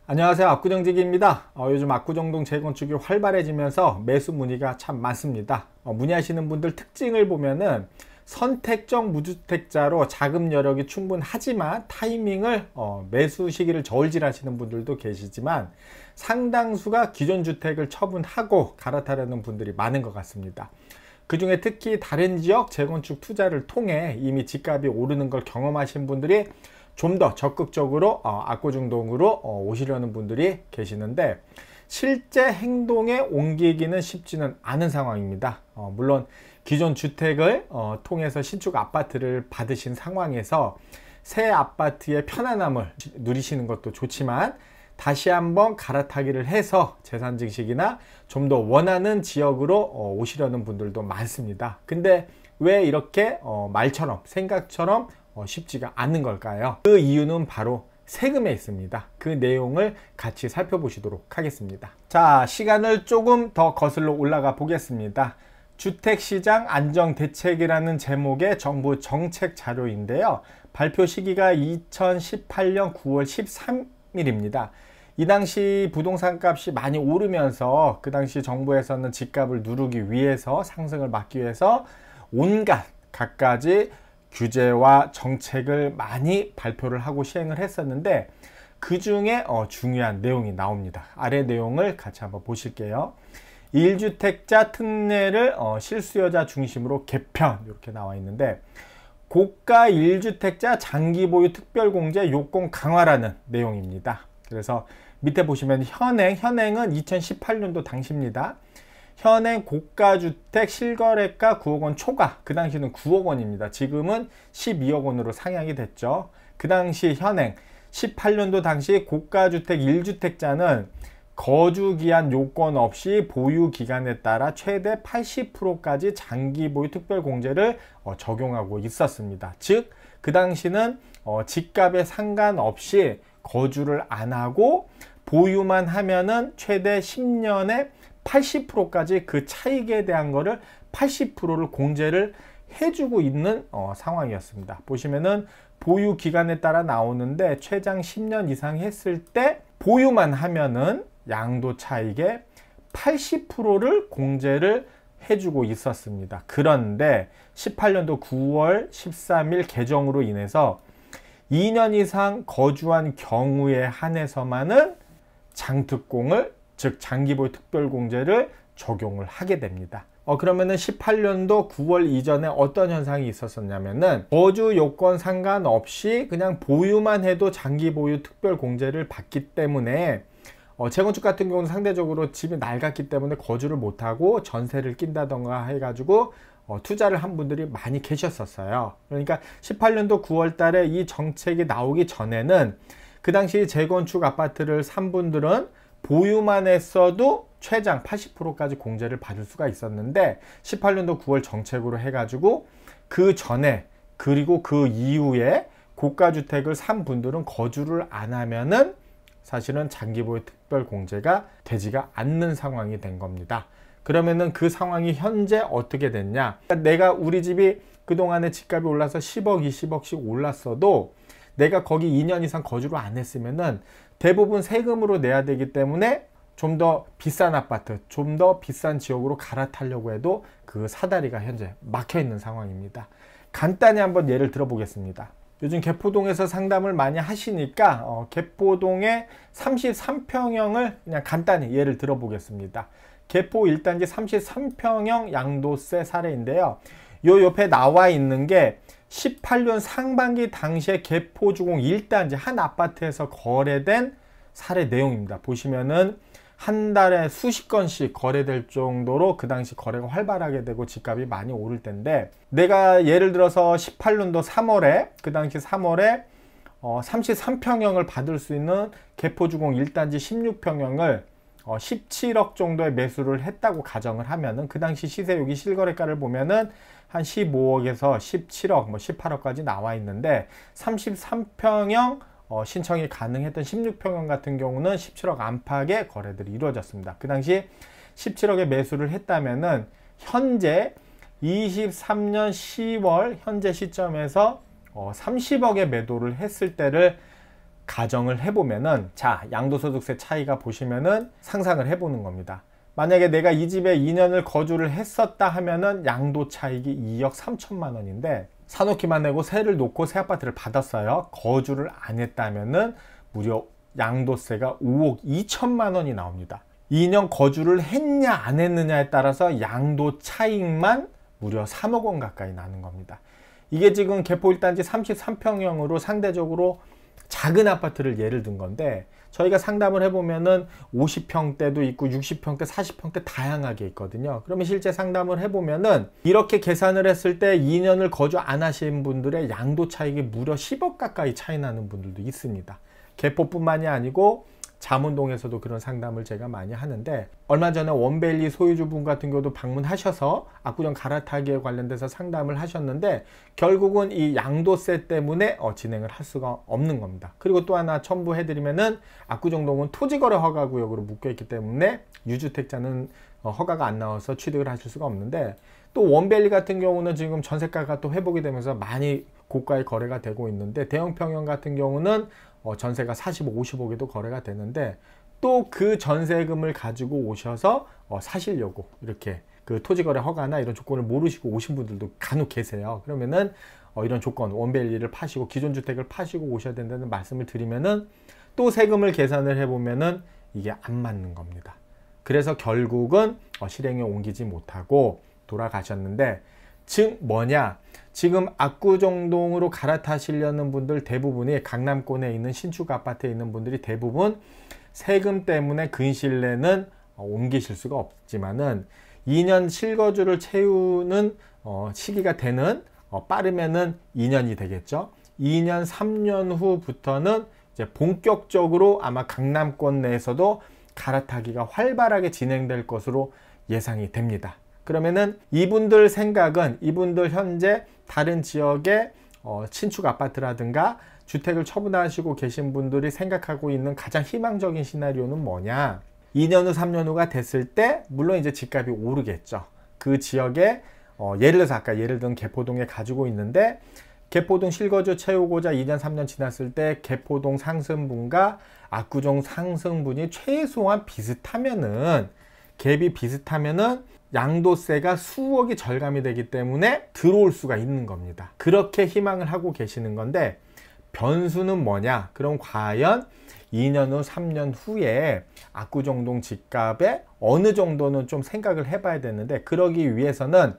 안녕하세요. 압구정지기입니다. 요즘 압구정동 재건축이 활발해지면서 매수 문의가 참 많습니다. 문의하시는 분들 특징을 보면은 선택적 무주택자로 자금 여력이 충분하지만 타이밍을 매수 시기를 저울질하시는 분들도 계시지만 상당수가 기존 주택을 처분하고 갈아타려는 분들이 많은 것 같습니다. 그 중에 특히 다른 지역 재건축 투자를 통해 이미 집값이 오르는 걸 경험하신 분들이 좀 더 적극적으로 압구정동으로 오시려는 분들이 계시는데 실제 행동에 옮기기는 쉽지는 않은 상황입니다. 물론 기존 주택을 통해서 신축 아파트를 받으신 상황에서 새 아파트의 편안함을 누리시는 것도 좋지만 다시 한번 갈아타기를 해서 재산 증식이나 좀 더 원하는 지역으로 오시려는 분들도 많습니다. 근데 왜 이렇게 말처럼 생각처럼 쉽지가 않는 걸까요? 그 이유는 바로 세금에 있습니다. 그 내용을 같이 살펴보시도록 하겠습니다. 자, 시간을 조금 더 거슬러 올라가 보겠습니다. 주택시장 안정대책이라는 제목의 정부 정책 자료인데요. 발표 시기가 2018년 9월 13일입니다. 이 당시 부동산 값이 많이 오르면서 그 당시 정부에서는 집값을 누르기 위해서 상승을 막기 위해서 온갖 갖가지 규제와 정책을 많이 발표를 하고 시행을 했었는데 그 중에 중요한 내용이 나옵니다. 아래 내용을 같이 한번 보실게요. 1주택자 특례를 실수요자 중심으로 개편 이렇게 나와 있는데 고가 1주택자 장기보유 특별공제 요건 강화라는 내용입니다. 그래서 밑에 보시면 현행은 2018년도 당시입니다. 현행 고가주택 실거래가 9억 원 초과, 그 당시는 9억 원입니다. 지금은 12억 원으로 상향이 됐죠. 그 당시 현행 18년도 당시 고가주택 1주택자는 거주기한 요건 없이 보유기간에 따라 최대 80%까지 장기보유 특별공제를 적용하고 있었습니다. 즉, 그 당시는 집값에 상관없이 거주를 안 하고 보유만 하면은 최대 10년에 80%까지 그 차익에 대한 거를 80%를 공제를 해주고 있는 상황이었습니다. 보시면은 보유 기간에 따라 나오는데 최장 10년 이상 했을 때 보유만 하면은 양도 차익의 80%를 공제를 해주고 있었습니다. 그런데 18년도 9월 13일 개정으로 인해서 2년 이상 거주한 경우에 한해서만은 장특공을 즉 장기보유 특별공제를 적용을 하게 됩니다. 그러면은 18년도 9월 이전에 어떤 현상이 있었었냐면은 거주 요건 상관없이 그냥 보유만 해도 장기보유 특별공제를 받기 때문에 재건축 같은 경우는 상대적으로 집이 낡았기 때문에 거주를 못하고 전세를 낀다던가 해가지고 투자를 한 분들이 많이 계셨었어요. 그러니까 18년도 9월 달에 이 정책이 나오기 전에는 그 당시 재건축 아파트를 산 분들은 보유만 했어도 최장 80%까지 공제를 받을 수가 있었는데 18년도 9월 정책으로 해가지고 그 전에 그리고 그 이후에 고가주택을 산 분들은 거주를 안 하면은 사실은 장기보유 특별공제가 되지가 않는 상황이 된 겁니다. 그러면은 그 상황이 현재 어떻게 됐냐? 내가 우리 집이 그동안에 집값이 올라서 10억, 20억씩 올랐어도 내가 거기 2년 이상 거주를 안 했으면은 대부분 세금으로 내야 되기 때문에 좀 더 비싼 아파트, 좀 더 비싼 지역으로 갈아타려고 해도 그 사다리가 현재 막혀 있는 상황입니다. 간단히 한번 예를 들어 보겠습니다. 요즘 개포동에서 상담을 많이 하시니까 개포동의 33평형을 그냥 간단히 예를 들어 보겠습니다. 개포 1단지 33평형 양도세 사례인데요. 요 옆에 나와 있는 게 18년 상반기 당시에 개포주공 1단지 한 아파트에서 거래된 사례 내용입니다. 보시면은 한 달에 수십 건씩 거래될 정도로 그 당시 거래가 활발하게 되고 집값이 많이 오를 텐데 내가 예를 들어서 18년도 3월에 그 당시 3월에 33평형을 받을 수 있는 개포주공 1단지 16평형을 17억 정도의 매수를 했다고 가정을 하면은 그 당시 시세 여기 실거래가를 보면은 한 15억에서 17억, 뭐 18억까지 나와 있는데 33평형 신청이 가능했던 16평형 같은 경우는 17억 안팎의 거래들이 이루어졌습니다. 그 당시 17억에 매수를 했다면은 현재 23년 10월 현재 시점에서 30억에 매도를 했을 때를 가정을 해보면은, 자, 양도소득세 차이가 보시면은 상상을 해보는 겁니다. 만약에 내가 이 집에 2년을 거주를 했었다 하면은 양도 차익이 2억 3천만 원인데, 사놓기만 하고 세를 놓고 새 아파트를 받았어요. 거주를 안 했다면은 무려 양도세가 5억 2천만 원이 나옵니다. 2년 거주를 했냐 안 했느냐에 따라서 양도 차익만 무려 3억 원 가까이 나는 겁니다. 이게 지금 개포 1단지 33평형으로 상대적으로 작은 아파트를 예를 든 건데, 저희가 상담을 해보면은 50평대도 있고 60평대, 40평대 다양하게 있거든요. 그러면 실제 상담을 해보면은 이렇게 계산을 했을 때 2년을 거주 안 하신 분들의 양도 차익이 무려 10억 가까이 차이 나는 분들도 있습니다. 개포뿐만이 아니고 잠원동에서도 그런 상담을 제가 많이 하는데, 얼마 전에 원밸리 소유주분 같은 경우도 방문하셔서 압구정 갈아타기에 관련돼서 상담을 하셨는데, 결국은 이 양도세 때문에 진행을 할 수가 없는 겁니다. 그리고 또 하나 첨부해드리면은, 압구정동은 토지거래 허가구역으로 묶여있기 때문에 유주택자는 허가가 안 나와서 취득을 하실 수가 없는데, 또 원밸리 같은 경우는 지금 전세가가 또 회복이 되면서 많이 고가의 거래가 되고 있는데, 대형평형 같은 경우는 전세가 40억, 50억에도 거래가 되는데, 또 그 전세금을 가지고 오셔서 사시려고 이렇게 그 토지거래 허가나 이런 조건을 모르시고 오신 분들도 간혹 계세요. 그러면은 이런 조건, 원밸리를 파시고 기존 주택을 파시고 오셔야 된다는 말씀을 드리면은, 또 세금을 계산을 해보면은 이게 안 맞는 겁니다. 그래서 결국은 실행에 옮기지 못하고 돌아가셨는데, 즉 뭐냐, 지금 압구정동으로 갈아타시려는 분들 대부분이 강남권에 있는 신축 아파트에 있는 분들이 대부분 세금 때문에 근실 내는 옮기실 수가 없지만은, 2년 실거주를 채우는 시기가 되는, 빠르면은 2년이 되겠죠. 2년 3년 후부터는 이제 본격적으로 아마 강남권 내에서도 갈아타기가 활발하게 진행될 것으로 예상이 됩니다. 그러면은 이분들 생각은, 이분들 현재 다른 지역의 신축 아파트라든가 주택을 처분하시고 계신 분들이 생각하고 있는 가장 희망적인 시나리오는 뭐냐, 2년 후 3년 후가 됐을 때 물론 이제 집값이 오르겠죠. 그 지역에 예를 들어서 아까 예를 든 개포동에 가지고 있는데, 개포동 실거주 채우고자 2년 3년 지났을 때 개포동 상승분과 압구정 상승분이 최소한 비슷하면은, 갭이 비슷하면은 양도세가 수억이 절감이 되기 때문에 들어올 수가 있는 겁니다. 그렇게 희망을 하고 계시는 건데, 변수는 뭐냐? 그럼 과연 2년 후 3년 후에 압구정동 집값에 어느 정도는 좀 생각을 해봐야 되는데, 그러기 위해서는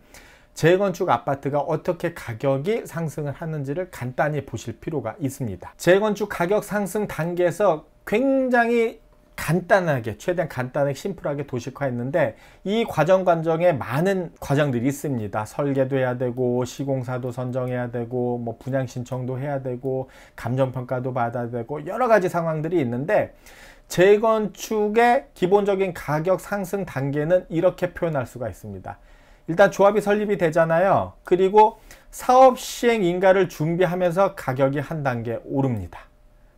재건축 아파트가 어떻게 가격이 상승을 하는지를 간단히 보실 필요가 있습니다. 재건축 가격 상승 단계에서 굉장히 간단하게, 최대한 간단하게 심플하게 도식화했는데, 이 과정에 많은 과정들이 있습니다. 설계도 해야 되고, 시공사도 선정해야 되고, 뭐 분양 신청도 해야 되고, 감정평가도 받아야 되고, 여러 가지 상황들이 있는데, 재건축의 기본적인 가격 상승 단계는 이렇게 표현할 수가 있습니다. 일단 조합이 설립이 되잖아요. 그리고 사업 시행 인가를 준비하면서 가격이 한 단계 오릅니다.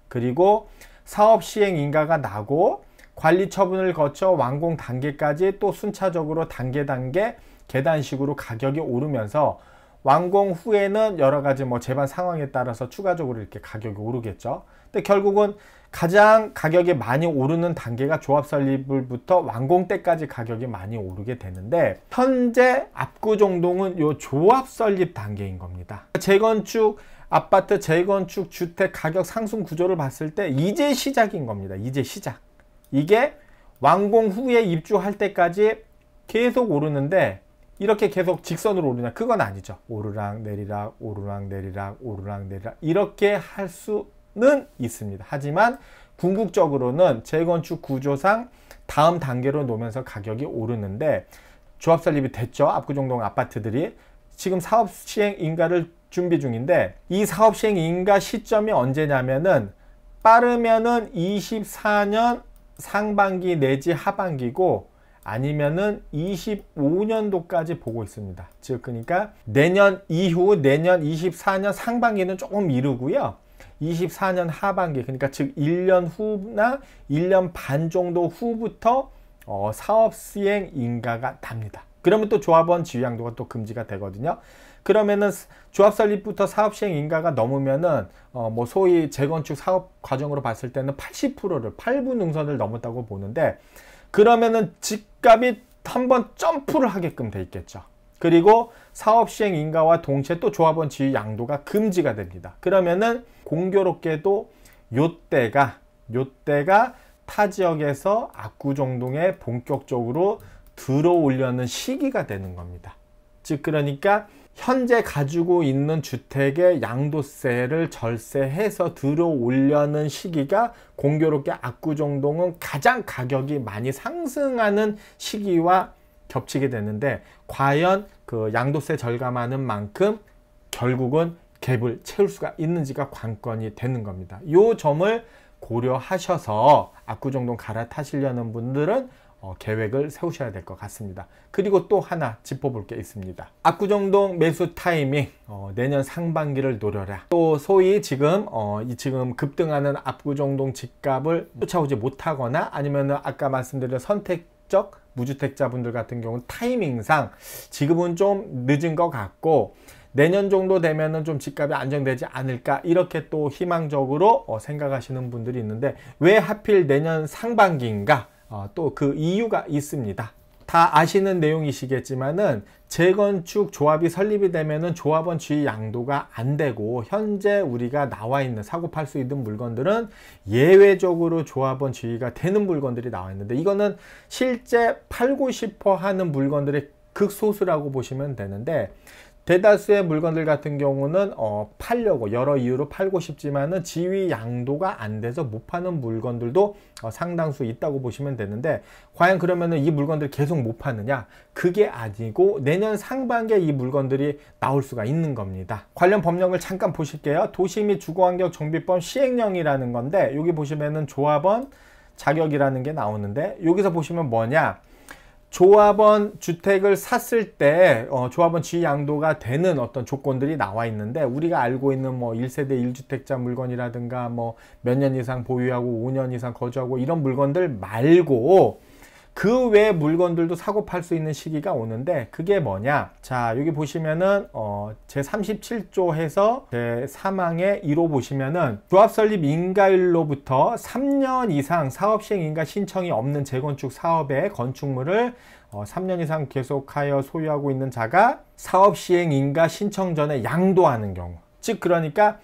그리고 사업 시행 인가가 나고 관리 처분을 거쳐 완공 단계까지 또 순차적으로 단계 계단식으로 가격이 오르면서, 완공 후에는 여러 가지 뭐 재반 상황에 따라서 추가적으로 이렇게 가격이 오르겠죠. 근데 결국은 가장 가격이 많이 오르는 단계가 조합 설립부터 완공 때까지 가격이 많이 오르게 되는데, 현재 압구정동은 요 조합 설립 단계인 겁니다. 재건축 아파트, 재건축 주택 가격 상승 구조를 봤을 때 이제 시작인 겁니다. 이제 시작. 이게 완공 후에 입주할 때까지 계속 오르는데, 이렇게 계속 직선으로 오르냐? 그건 아니죠. 오르락 내리락, 오르락 내리락, 오르락 내리락, 이렇게 할 수는 있습니다. 하지만 궁극적으로는 재건축 구조상 다음 단계로 놓으면서 가격이 오르는데, 조합 설립이 됐죠. 압구정동 아파트들이 지금 사업 시행 인가를 준비 중인데, 이 사업 시행 인가 시점이 언제냐면은 빠르면은 24년 상반기 내지 하반기고, 아니면은 25년도까지 보고 있습니다. 즉 그러니까 내년 이후, 내년 24년 상반기는 조금 미루고요. 24년 하반기, 그러니까 즉 1년 후나 1년 반 정도 후부터 사업 시행 인가가 납니다. 그러면 또 조합원 지위 양도가 또 금지가 되거든요. 그러면은 조합 설립부터 사업 시행 인가가 넘으면은 뭐 소위 재건축 사업 과정으로 봤을 때는 80%를 8분 능선을 넘었다고 보는데, 그러면은 집값이 한번 점프를 하게끔 돼 있겠죠. 그리고 사업 시행 인가와 동시에 또 조합원 지위 양도가 금지가 됩니다. 그러면은 공교롭게도 요때가 타 지역에서 압구정동에 본격적으로 들어오려는 시기가 되는 겁니다. 즉 그러니까 현재 가지고 있는 주택의 양도세를 절세해서 들어오려는 시기가 공교롭게 압구정동은 가장 가격이 많이 상승하는 시기와 겹치게 되는데, 과연 그 양도세 절감하는 만큼 결국은 갭을 채울 수가 있는지가 관건이 되는 겁니다. 이 점을 고려하셔서 압구정동 갈아타시려는 분들은 계획을 세우셔야 될 것 같습니다. 그리고 또 하나 짚어볼 게 있습니다. 압구정동 매수 타이밍, 내년 상반기를 노려라. 또 소위 지금 급등하는 압구정동 집값을 쫓아오지 못하거나, 아니면 아까 말씀드린 선택적 무주택자분들 같은 경우는 타이밍상 지금은 좀 늦은 것 같고, 내년 정도 되면은 좀 집값이 안정되지 않을까, 이렇게 또 희망적으로 생각하시는 분들이 있는데, 왜 하필 내년 상반기인가? 또 그 이유가 있습니다. 다 아시는 내용이시겠지만은 재건축 조합이 설립이 되면은 조합원 지위 양도가 안 되고, 현재 우리가 나와 있는 사고 팔 수 있는 물건들은 예외적으로 조합원 지위가 되는 물건들이 나와 있는데, 이거는 실제 팔고 싶어 하는 물건들의 극소수라고 보시면 되는데, 대다수의 물건들 같은 경우는 팔려고 여러 이유로 팔고 싶지만은 지위 양도가 안 돼서 못 파는 물건들도 상당수 있다고 보시면 되는데, 과연 그러면은 이 물건들 계속 못 파느냐? 그게 아니고 내년 상반기에 이 물건들이 나올 수가 있는 겁니다. 관련 법령을 잠깐 보실게요. 도시 및 주거환경 정비법 시행령이라는 건데, 여기 보시면은 조합원 자격이라는 게 나오는데, 여기서 보시면 뭐냐? 조합원 주택을 샀을 때 조합원 지위 양도가 되는 어떤 조건들이 나와 있는데, 우리가 알고 있는 뭐 1세대 1주택자 물건이라든가 뭐 몇 년 이상 보유하고 5년 이상 거주하고 이런 물건들 말고 그 외 물건들도 사고 팔 수 있는 시기가 오는데, 그게 뭐냐? 자, 여기 보시면은 제 37조 해서 제 3항의 1호 보시면은 조합 설립 인가일로부터 3년 이상 사업 시행 인가 신청이 없는 재건축 사업의 건축물을 3년 이상 계속하여 소유하고 있는 자가 사업 시행 인가 신청 전에 양도하는 경우, 즉 그러니까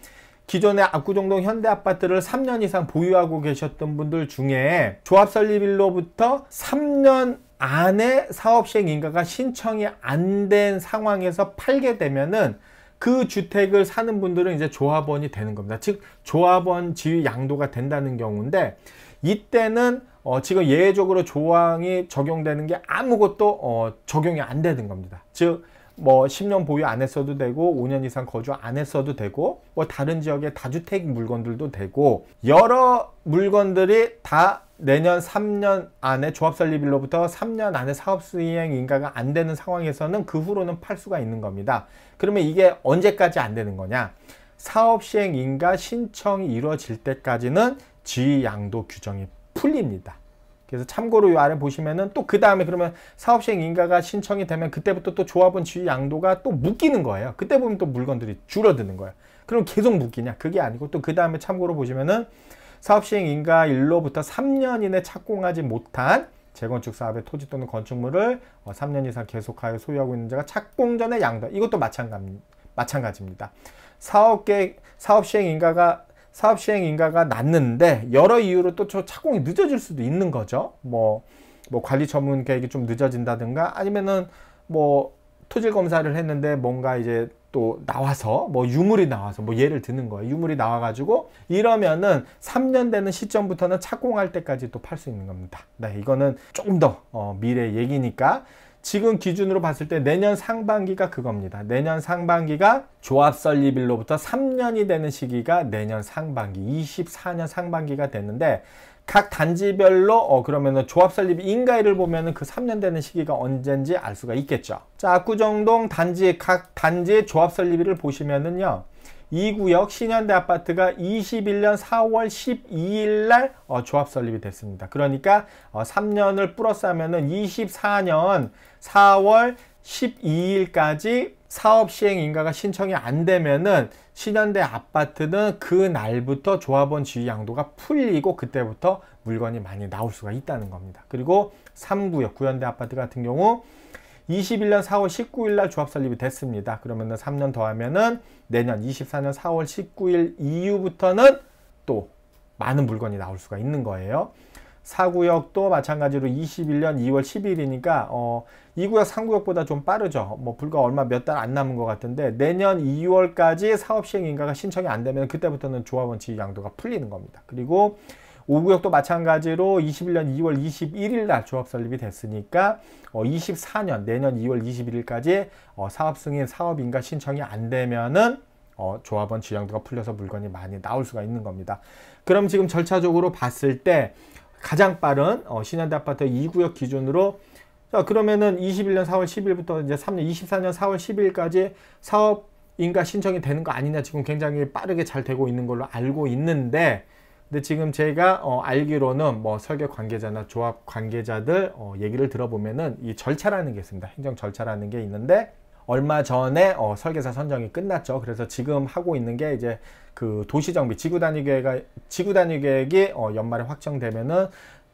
기존의 압구정동 현대아파트를 3년 이상 보유하고 계셨던 분들 중에 조합 설립일로부터 3년 안에 사업시행 인가가 신청이 안 된 상황에서 팔게 되면은 그 주택을 사는 분들은 이제 조합원이 되는 겁니다. 즉 조합원 지위 양도가 된다는 경우인데, 이때는 지금 예외적으로 조항이 적용되는 게 아무것도 적용이 안 되는 겁니다. 즉 뭐 10년 보유 안 했어도 되고 5년 이상 거주 안 했어도 되고, 뭐 다른 지역의 다주택 물건들도 되고, 여러 물건들이 다 내년 3년 안에 조합 설립일로부터 3년 안에 사업 시행 인가가 안 되는 상황에서는 그 후로는 팔 수가 있는 겁니다. 그러면 이게 언제까지 안 되는 거냐? 사업 시행 인가 신청이 이루어질 때까지는 지위 양도 규정이 풀립니다. 그래서 참고로 이 아래 보시면은 또 그 다음에 그러면 사업시행 인가가 신청이 되면 그때부터 또 조합원 지위 양도가 또 묶이는 거예요. 그때 보면 또 물건들이 줄어드는 거예요. 그럼 계속 묶이냐? 그게 아니고, 또 그 다음에 참고로 보시면은 사업시행 인가일로부터 3년 이내 착공하지 못한 재건축 사업의 토지 또는 건축물을 3년 이상 계속하여 소유하고 있는 자가 착공 전에 양도, 이것도 마찬가지입니다. 사업 시행 인가가 났는데 여러 이유로 또 착공이 늦어질 수도 있는 거죠. 뭐 관리 처분 계획이 좀 늦어진다든가, 아니면은 뭐 토질 검사를 했는데 뭔가 이제 또 나와서 뭐 유물이 나와서, 뭐 예를 드는 거예요. 유물이 나와가지고 이러면은 3년 되는 시점부터는 착공할 때까지 또 팔 수 있는 겁니다. 네, 이거는 조금 더 미래 얘기니까 지금 기준으로 봤을 때 내년 상반기가 그겁니다. 내년 상반기가 조합 설립일로부터 3년이 되는 시기가 내년 상반기, 24년 상반기가 됐는데, 각 단지별로 그러면은 조합 설립 인가일을 보면은 그 3년 되는 시기가 언젠지 알 수가 있겠죠. 자, 압구정동 단지 각 단지의 조합 설립일을 보시면은요, 2구역 신현대 아파트가 21년 4월 12일 날 조합 설립이 됐습니다. 그러니까 3년을 플러스 하면은 24년 4월 12일까지 사업 시행 인가가 신청이 안 되면은 신현대 아파트는 그 날부터 조합원 지위 양도가 풀리고 그때부터 물건이 많이 나올 수가 있다는 겁니다. 그리고 3구역 구현대 아파트 같은 경우 21년 4월 19일 날 조합 설립이 됐습니다. 그러면은 3년 더 하면은 내년 24년 4월 19일 이후부터는 또 많은 물건이 나올 수가 있는 거예요. 4구역도 마찬가지로 21년 2월 10일이니까 2구역 3구역보다 좀 빠르죠. 뭐 불과 얼마 몇 달 안 남은 것 같은데 내년 2월까지 사업 시행 인가가 신청이 안 되면 그때부터는 조합원 지위 양도가 풀리는 겁니다. 그리고 5구역도 마찬가지로 21년 2월 21일 날 조합 설립이 됐으니까 24년 내년 2월 21일까지 사업 승인 사업 인가 신청이 안 되면은 조합원 지위 양도가 풀려서 물건이 많이 나올 수가 있는 겁니다. 그럼 지금 절차적으로 봤을 때 가장 빠른 신현대 아파트 2구역 기준으로 자 그러면은 21년 4월 10일부터 이제 3년 24년 4월 10일까지 사업 인가 신청이 되는 거 아니냐 지금 굉장히 빠르게 잘 되고 있는 걸로 알고 있는데 근데 지금 제가 알기로는 뭐 설계 관계자나 조합 관계자들 얘기를 들어보면은 이 절차라는 게 있습니다. 행정 절차라는 게 있는데 얼마 전에 설계사 선정이 끝났죠. 그래서 지금 하고 있는 게 이제 그 도시정비 지구단위 계획이 연말에 확정되면은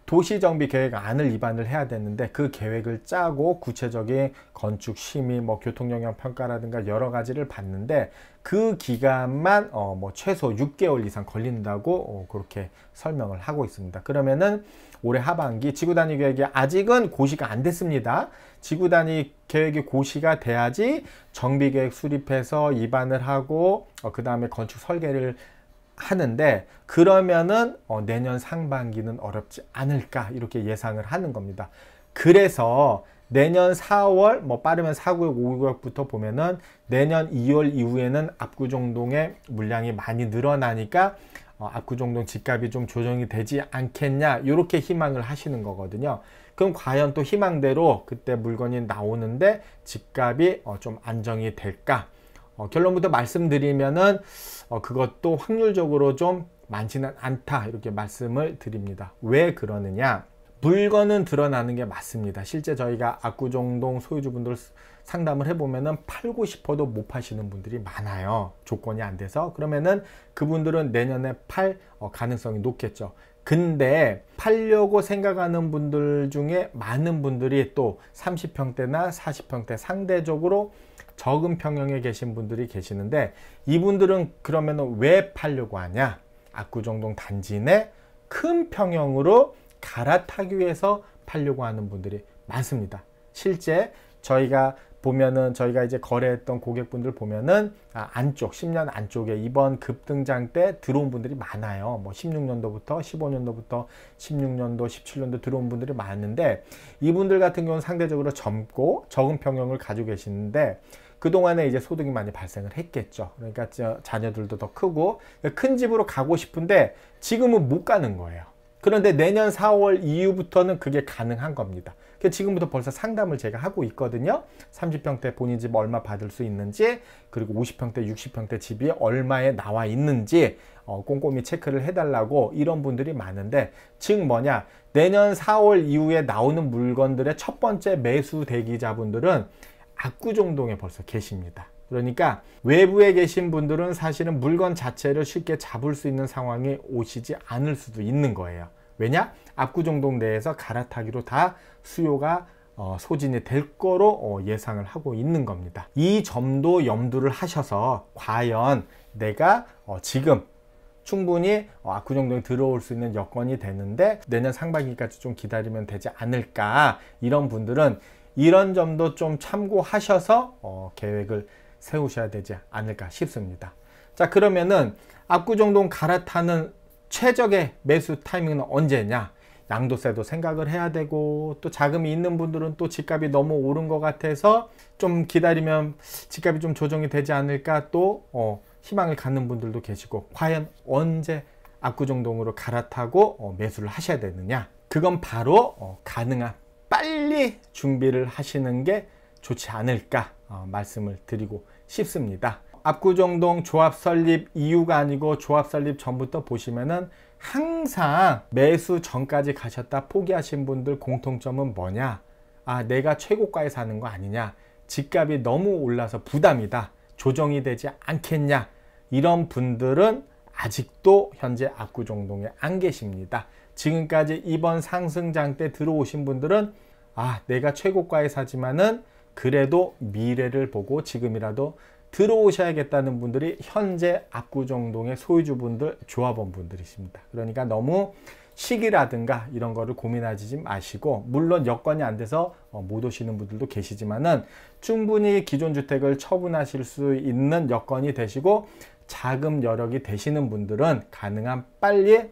도시정비 계획안을 입안을 해야 되는데 그 계획을 짜고 구체적인 건축 심의, 뭐 교통영향 평가라든가 여러 가지를 봤는데 그 기간만 뭐 최소 6개월 이상 걸린다고 그렇게 설명을 하고 있습니다. 그러면은 올해 하반기 지구단위 계획이 아직은 고시가 안 됐습니다. 지구단위 계획이 고시가 돼야지 정비계획 수립해서 입안을 하고 그 다음에 건축 설계를 하는데 그러면은 내년 상반기는 어렵지 않을까 이렇게 예상을 하는 겁니다. 그래서 내년 4월 뭐 빠르면 4구역 5구역부터 보면은 내년 2월 이후에는 압구정동의 물량이 많이 늘어나니까 압구정동 집값이 좀 조정이 되지 않겠냐 이렇게 희망을 하시는 거거든요. 그럼 과연 또 희망대로 그때 물건이 나오는데 집값이 좀 안정이 될까? 결론부터 말씀드리면은 그것도 확률적으로 좀 많지는 않다 이렇게 말씀을 드립니다. 왜 그러느냐? 물건은 드러나는 게 맞습니다. 실제 저희가 압구정동 소유주분들 상담을 해보면은 팔고 싶어도 못 파시는 분들이 많아요. 조건이 안 돼서. 그러면은 그분들은 내년에 팔 가능성이 높겠죠. 근데 팔려고 생각하는 분들 중에 많은 분들이 또 30평대나 40평대 상대적으로 적은 평형에 계신 분들이 계시는데 이분들은 그러면 왜 팔려고 하냐? 압구정동 단지 내 큰 평형으로 갈아타기 위해서 팔려고 하는 분들이 많습니다. 실제 저희가 보면은 저희가 이제 거래했던 고객분들 보면은 안쪽 10년 안쪽에 이번 급등장 때 들어온 분들이 많아요. 뭐 16년도부터 15년도부터 16년도 17년도 들어온 분들이 많은데 이분들 같은 경우는 상대적으로 젊고 적은 평형을 가지고 계시는데 그동안에 이제 소득이 많이 발생을 했겠죠. 그러니까 자녀들도 더 크고 큰 집으로 가고 싶은데 지금은 못 가는 거예요. 그런데 내년 4월 이후부터는 그게 가능한 겁니다. 지금부터 벌써 상담을 제가 하고 있거든요. 30평대 본인 집 얼마 받을 수 있는지 그리고 50평대 60평대 집이 얼마에 나와 있는지 꼼꼼히 체크를 해달라고 이런 분들이 많은데 즉 뭐냐 내년 4월 이후에 나오는 물건들의 첫 번째 매수 대기자분들은 압구정동에 벌써 계십니다. 그러니까 외부에 계신 분들은 사실은 물건 자체를 쉽게 잡을 수 있는 상황이 오시지 않을 수도 있는 거예요. 왜냐? 압구정동 내에서 갈아타기로 다 수요가 소진이 될 거로 예상을 하고 있는 겁니다. 이 점도 염두를 하셔서 과연 내가 지금 충분히 압구정동에 들어올 수 있는 여건이 되는데 내년 상반기까지 좀 기다리면 되지 않을까 이런 분들은 이런 점도 좀 참고하셔서 계획을 세우셔야 되지 않을까 싶습니다. 자 그러면은 압구정동 갈아타는 최적의 매수 타이밍은 언제냐? 양도세도 생각을 해야 되고 또 자금이 있는 분들은 또 집값이 너무 오른 것 같아서 좀 기다리면 집값이 좀 조정이 되지 않을까 또 희망을 갖는 분들도 계시고 과연 언제 압구정동으로 갈아타고 매수를 하셔야 되느냐? 그건 바로 가능한 빨리 준비를 하시는 게 좋지 않을까 말씀을 드리고 싶습니다. 압구정동 조합 설립 이유가 아니고 조합 설립 전부터 보시면은 항상 매수 전까지 가셨다 포기하신 분들 공통점은 뭐냐? 아, 내가 최고가에 사는 거 아니냐? 집값이 너무 올라서 부담이다. 조정이 되지 않겠냐? 이런 분들은 아직도 현재 압구정동에 안 계십니다. 지금까지 이번 상승장 때 들어오신 분들은 아, 내가 최고가에 사지만은 그래도 미래를 보고 지금이라도 들어오셔야겠다는 분들이 현재 압구정동의 소유주분들, 조합원 분들이십니다. 그러니까 너무 시기라든가 이런 거를 고민하지 마시고, 물론 여건이 안 돼서 못 오시는 분들도 계시지만은 충분히 기존 주택을 처분하실 수 있는 여건이 되시고 자금 여력이 되시는 분들은 가능한 빨리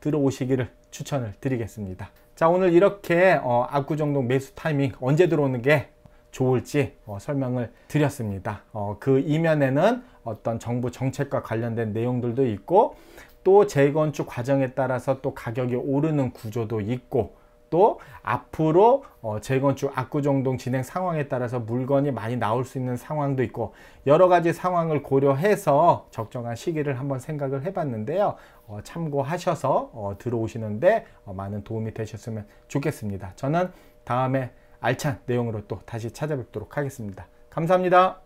들어오시기를 추천을 드리겠습니다. 자, 오늘 이렇게 압구정동 매수 타이밍 언제 들어오는 게 좋을지 설명을 드렸습니다. 그 이면에는 어떤 정부 정책과 관련된 내용들도 있고, 또 재건축 과정에 따라서 또 가격이 오르는 구조도 있고, 또 앞으로 재건축 압구정동 진행 상황에 따라서 물건이 많이 나올 수 있는 상황도 있고, 여러 가지 상황을 고려해서 적정한 시기를 한번 생각을 해봤는데요. 참고하셔서 들어오시는데 많은 도움이 되셨으면 좋겠습니다. 저는 다음에 알찬 내용으로 또 다시 찾아뵙도록 하겠습니다. 감사합니다.